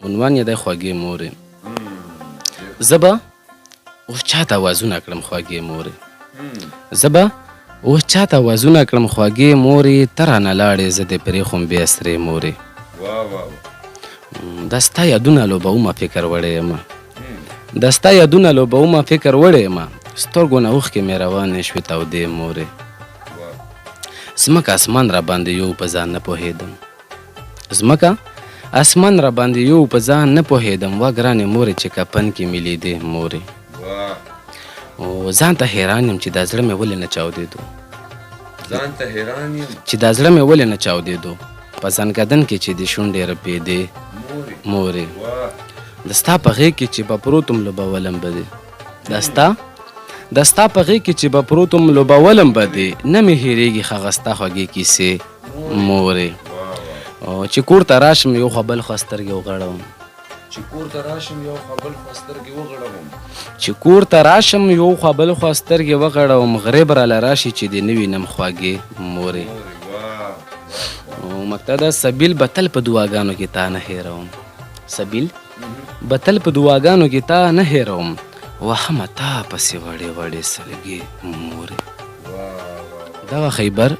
عنوان یې دی خوږې مورې. زه به اوس چاته اوازونه کړم خوږې مورې. زه به اوس چاته اوازونه کړم خوږې مورې، ته رانه لاړې زه دې پرېښوم بیا سرې مورې. دا ستا یادونه لوبومه فکر وړی یمه، دا ستا یادونه لوبومه فکر وړی یمه، سترګو نه اوښکې مې روانې شوې تودې مورې. ځمکه اسمان را باندې یو په ځان نه پوهېدم، ځمکه اسمان را باندې یو په ځان نه پوهېدم، وا ګرانې مورې چې کفن کې مې لیدې مورې. ځان ته حیران یم چې دا زړه مې ولې نه چاودېدو، ځان ته حیران یم چې دا زړه مې ولې نه چاودېدو، په ځنکدن کې چې د شونډې رپېدې مورې. د ستا په غېږ کې چې به پروت وم لوبولم به دې، د ستا په غېږ کې چې به پروت وم لوبولم به دې، نه مې هېرېږي هغه ستا خوږې کیسې مورې. چې کور ته راشم یو خوا بل خوا سترګې وغړوم، چې کور ته راشم یو خوا بل خوا سترګې وغړوم، چې کور ته راشم یو خوا بل خوا سترګې وغړوم، غریب راله راشي چې دې نه وینم خوږې مورې. مقتده سبیل به تل په دعاګانو کې تا نه هېروم، سبیل به تل په دعاګانو کې تا نه هېروم، وهمه تا پسې وړې وړې سلګې مورې. دغه خیبر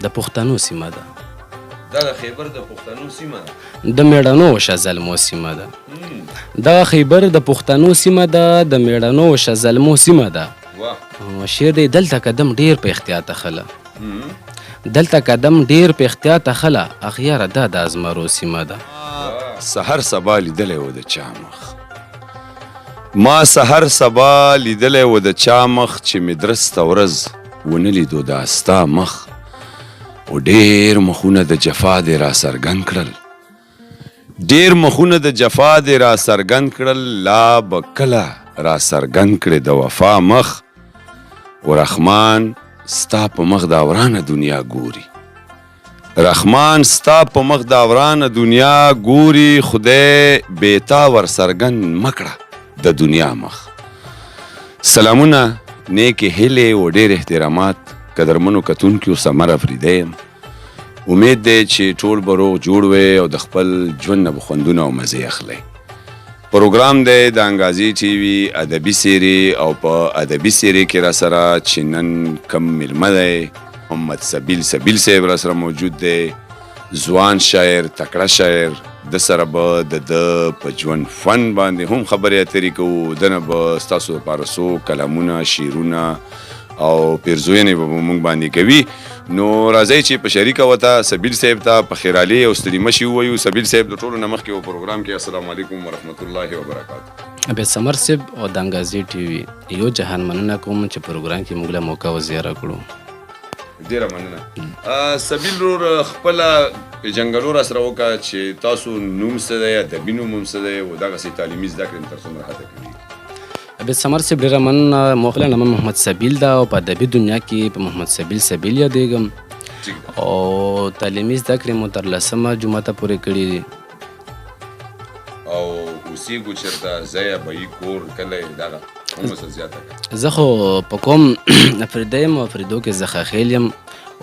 د پښتنو سیمه ده، دغه خیبر د پښتنو سیمه ده، د میړنو شزلمو سیمه ده، دغه خیبر د پښتنو سیمه ده، د میړنو شزلمو سیمه ده. شعر دی دلته قدم ډیر په احتیاط خله، دلته قدم ډیر په احتیاط خله، اخیاره دا د ازمرو سیمه ده. سحر سبا لیدلی و د چا مخ، ما سحر سبا لیدلی و د چا مخ، چې مې درسته ورځ ونه لیدو دا ستا مخ. و ډېر مخونه د جفا دې را څرګند کړل، ډېر مخونه د جفا دې را څرګند کړل، لا به کله را څرګند کړې د وفا مخ. و رحمان ستا په مخ دا ورانه دنیا ګوري، رحمان ستا په مخ دا ورانه دنیا ګوري، خدای بیتا ور څرګند مکړه د دنیا مخ. سلامونه، نیکې هیلې و ډېر احترامات قدرمنو کتونکو سمر افریدی یم. امید دی چې ټول به روغ جوړ وی او د خپل ژوند نه به خوندونه او مزې اخلئ. پروګرام دی د انګازي ټي وي ادبي سیري، او په ادبي سیري کې را سره چې نن کم میلمه دی محمد سبیل صاحب را سره موجود دی، ځوان شاعر، تکړه شاعر. د سره به د په ژوند فن باندې هم خبرې اترې کوو، دنه به ستاسو لپاره څو کلامونه، شعرونه او پیرزوینې به موږ باندې کوي. نو راځئ چې په شریکه وته سبیل صاحب ته په خیرالي او ستړي مشي ووایو. سبیل صاحب د ټولو نه مخکې و پروګرام کې السلام علیکم ورحمت الله وبرکاتو. عبید سمر صاحب او د انګازي ټي وي یو جهان مننه کوم چې پروګرام کې موږ له موقع وزیاره کړو. ډیره مننه. سبیل ورور خپله پېژنګلو را سره وکړه چې تاسو نوم څه دی، ادبي نوم هم څه دی، او دغسې تعلیمي زده کړې مو تر څومره حده کړي؟ عبید سمر صاحب ډېره مننه. موخله نامه محمد سبیل ده او په ادبي دنیا کې په محمد سبیل یادېږم، او تعلیمي زده کړې مو تر 10مه جماعته پورې کړي دي. او اوسېږو چېرته، ځای یا بهي کور کلی دغه هم څه زیاته کړه؟ زه خو په کوم افریدی یم او افریدو کې زه خاخیل یم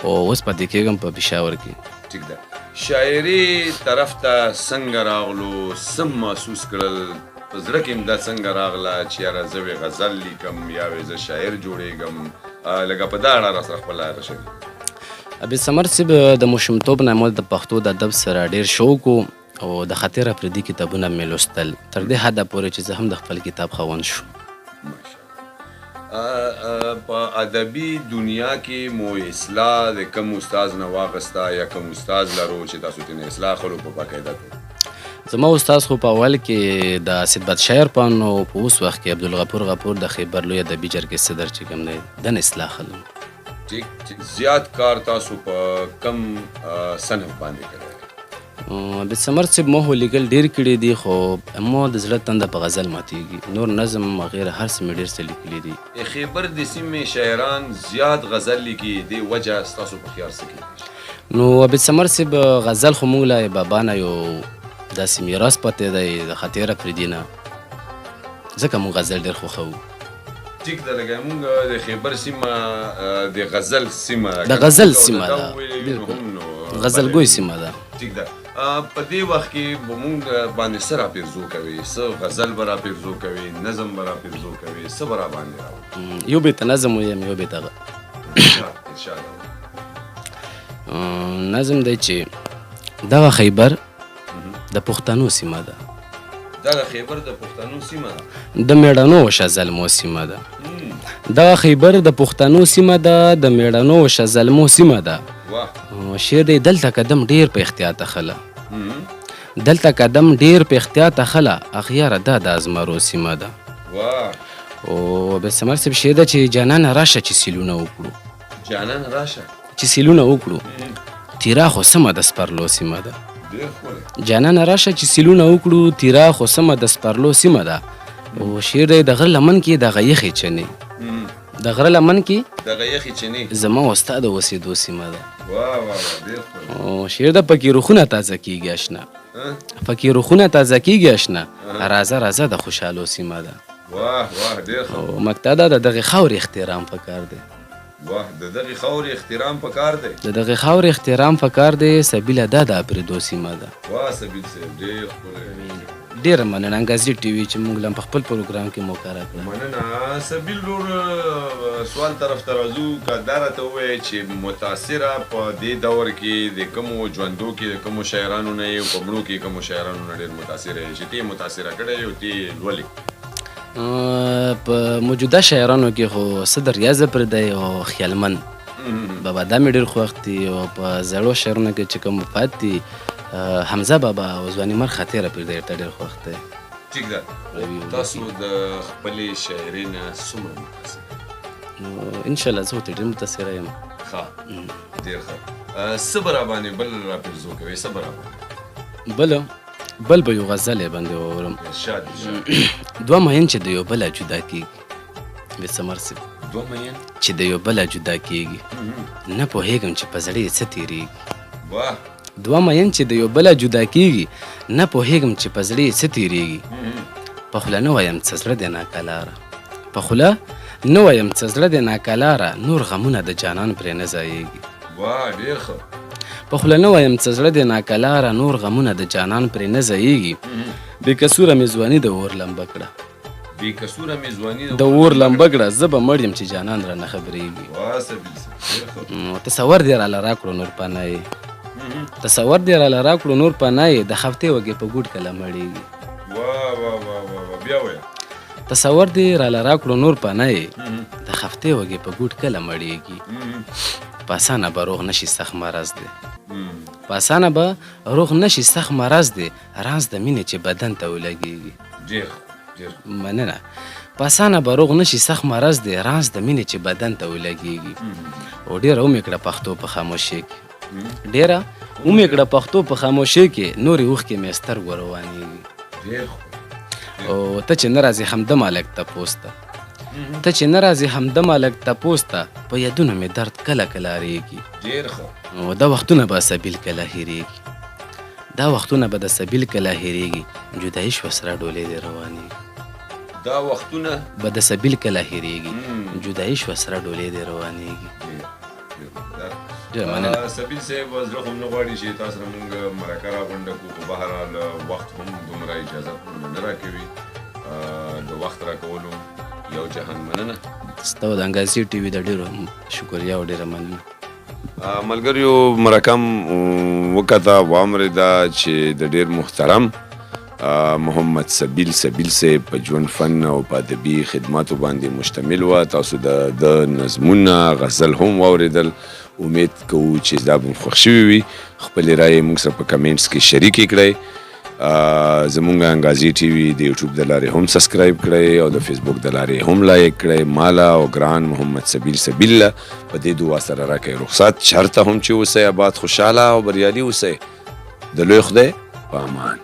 او اوس پاتې کېږم په پېښور کې. ټیک ده. شاعري طرف ته څنګه راغلو، څه محسوس کړل، په زړه کې هم دا څنګه راغله چې یاره زه وې غزل لیکم یا وې زه شاعر جوړېږم؟ لکه په دا اړه را سره خپل رایه شوي. عبید سمر صاحب د ماشومتوب نه مو د پښتو د ادب سره ډېر شوق و او د خاطر افریدي کتابونه مې لوستل تر دې حده پورې چې زه هم د خپل کتاب خاوند شوم. په ادبي دنیا کې مو اصلاح د کوم استاد نه واخسته یا کوم استاد لرو چې تاسو ترې اصلاح اخلو په باقاعده توګه؟ زما استاد خو په اول کې د سیدباد شاعر پان او په اوس وخت کې عبدالغفور غفور د خیبر لوی ادبي جرګې صدر چې کوم دی دن اصلاح خلم. ټیک. زیات کار تاسو په کم صنف باندې کړی؟ عبید سمر صاحب مو لیکل ډېر کړي دي، خو مو د زړه تنده په غزل ماتېږي، نور نظم وغیره هر څه مې ډېر څه لیکلي دي. خیبر د سیمې شاعران زیات غزل لیکي، دې وجه ستاسو په خیال څه کېدای شي؟ نو عبید سمر صاحب غزل خو موږ له بابا نه یو داسې میراث پاتې دی د خاطر افریدي نه، ځکه موږ غزل ډېر خوښوو. ټیک ده. لکه موږ د خیبر سیمه د غزل سیمه ده، د غزل سیمه ده، غزلګوی سیمه ده. ټیک ده. په دې وخت کې به مونږ باندې څه راپیرزو کوي؟ څه غزل به راپیرزو کوي، نظم به راپیرزو کوي، څه به را باندې راوړي؟ یو بیت نظم ویم، یو بیت ارشاد نظم دی چې دغه خیبر د پښتنو سیمه ده، دغه خیبر د پښتنو سیمه ده، د میړنو او شزلمو سیمه ده. دغه خیبر د پښتنو سیمه ده، د میړنو او شزلمو سیمه ده. شعر دی دلته قدم ډیر په احتیاط خله، دلته قدم ډیر په احتیاط خله، اغیاره دا د ازمرو سیمه ده. او به سمر صاحب شعر ده چې جانان راشه چې سیلونه وکړو، جانان راشه چې سیلونه وکړو، تیرا خو سمه د سپرلو سیمه ده. جانان راشه چې سیلونه وکړو، تیرا خو سمه د سپرلو سیمه ده. او شعر دی د غره لمن کې د غیخې چنې، د غره لمن کې دغه یخې چینې زما او ستا د اوسېدو سیمه ده. واه واه ډېر ښکلی. او شعر ده پکې روحونه تازه کېږي اشنا، پکې روحونه تازه کېږي اشنا، راځه راځه د خوشحالو سیمه ده. واه واه ډېر ښه. او مقطع دا د دغې خاورې احترام پکار دی، واه د دغې خاورې احترام پکار دی، د دغې خاورې احترام پکار دی. سبیله دا د اپرېدو سیمه ده. واه سبیل صاحب ډېر ښکلی. ډېره مننه انګازي ټي وي چې موږ له په خپل پروګرام کې موقع راکړه. مننه. سبیل ورور سوال طرف ته راځو، که دا راته ووایې چې متاثره په دې دور کې د کومو ژوندو کې د کومو شاعرانو نه یې، په مړو کې کومو شاعرانو نه ډېر متاثره یې چې ته یې متاثره کړی یې او ته یې لولې؟ په موجوده شاعرانو کې خو صدر ریاض پردی او خیالمن بابا دا مې ډېر خوښ دي. او په زړو شعرونو کې چې کوم وفات دي حمزه بابا او ځواني مر خاطره پردی ته ډېر خوښ دی. ټیک ده. تاسو د خپلې شاعرۍ نه څومره متاثر؟ نو انشاءالله زه ورته ډېر متاثره یم. ښه ډېر ښه. څه به راباندې بل راپرزو کوې؟ څه به راباندې بل به یو غزل یې باندې واورم. ارشاد ارشاد. دوه مین چې د یو بله جدا کېږي، بې ثمر صاحب، دوه مین چې د یو بله جدا کېږي، نه پوهېږم چې په زړه یې څه تېرېږي. واه. دوه مین چې د یو بله جدا کېږي، نه پوهېږم چې په زړه یې څه تېرېږي. په خوله نه وایم څه زړه دی ناکلاره، په خوله نه وایم څه زړه دی ناکلاره، نور غمونه د جانان پرې نه ځایېږي. واه ډېر ښه. په خوله نه وایم څه زړه دی ناکلاره، نور غمونه د جانان پرې نه ځایېږي. بې کسوره مې ځواني د اور لمبه کړه، بې کسوره مې ځواني د اور لمبه کړه، زه به مړ یم چې جانان رانه خبرېږي. واه سبیل صاحب ډېر ښه. تصور دې راله راکړو نور پناه، تصور دې راله راکړو نور پناه، د خفتې وږې په ګوډ کله مړېږي. واه واه واه واه بیا وایه. تصور دې راله راکړو نور پناه، د خفتې وږې په ګوډ کله مړېږي. په اسانه به روغ نشي سخت مرض دی، په اسانه به روغ نشي سخت مرض دی، راز د مینې چې بدن ته ولګېږي. ډېر ډېر مننه. په اسانه به روغ نشي سخت مرض دی، راز د مینې چې بدن ته ولګېږي. او ډېره ومې کړه پښتو په خاموشۍ کې، ډېره ومې کړه پښتو په خاموشۍ کې، نورې اوښکې مې سترګو روانېږي. ډېر او ته چې نه راځې همدم هلک تپوس ته، ته چې نه راځې همدم هلک تپوس ته، په یادونو مې درد کله کله اړېږي. ډېر ښه. او دا وختونه به سبیل کله هېرېږي، دا وختونه به د سبیل کله هېرېږي، جدایي شوه سره ډولۍ دې روانېږي. دا وختونه به د سبیل کله هېرېږي، جدایي شوه سره ډولۍ دې روانېږي. سبیل صاحب زړه خو نه غواړي چې تاسو سره مونږ مرکه راغونډه کړو، خو بهرحال وخت هم دومره اجازه نه راکوي. د وخت راکولو یو جهان مننه. ستا د انګازي ټي وي د ډېرو شکریا او ډېره مننه. ملګریو مرکم وکته واورېده چې د ډېر محترم محمد سبیل صاحب په ژوند فن او په ادبي خدماتو باندې مشتمل و. تاسو د نظمونه غزل هم واورېدل. امید کوو چې دا به مو خوښ شوي وي. خپلې رایې موږ سره په کمنټس کې شریکې کړئ. زمونږ انګازي ټي وي د یوټیوب د لارې هم سبسکرایب کړئ او د فیسبوک د لارې هم لایک کړئ. مالا او ګران محمد سبیل په دې دعا سره راکړئ رخصت. چېرته هم چې اوسئ آباد، خوشحاله او بریالي اوسئ. د لوی خدای په امان.